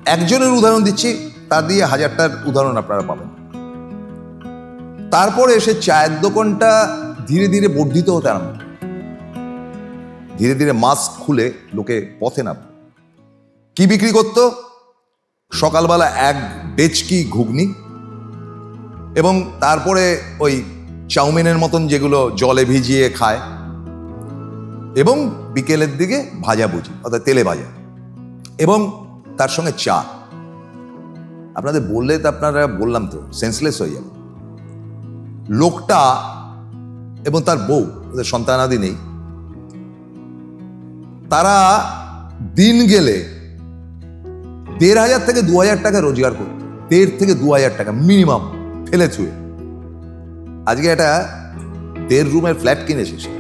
একজনের উদাহরণ দিচ্ছি, তার দিয়ে হাজারটার উদাহরণ আপনারা পাবেন। তারপরে এসে চায়ের দোকানটা ধীরে ধীরে বর্ধিত হতে আরম্ভ, ধীরে ধীরে মাস্ক খুলে লোকে পথে নামে। কি বিক্রি করত? সকালবেলা এক ডেচকি ঘুগনি, এবং তারপরে ওই চাউমিনের মতন যেগুলো জলে ভিজিয়ে খায়, এবং বিকেলের দিকে ভাজাভুজি অর্থাৎ তেলে ভাজা, এবং তার সঙ্গে চা। আপনাদের বললে তো, আপনারা বললাম তো, সেন্সলেস হয়ে যাবে। লোকটা এবং তার বউ, ওদের সন্তানাদি নেই, তারা দিন গেলে 1,500 থেকে 2,000 টাকা রোজগার করত। 1,500 থেকে 2,000 টাকা মিনিমাম ফেলে ছুঁয়ে। আজকে একটা 1.5 রুমের ফ্ল্যাট কিনেছে সে।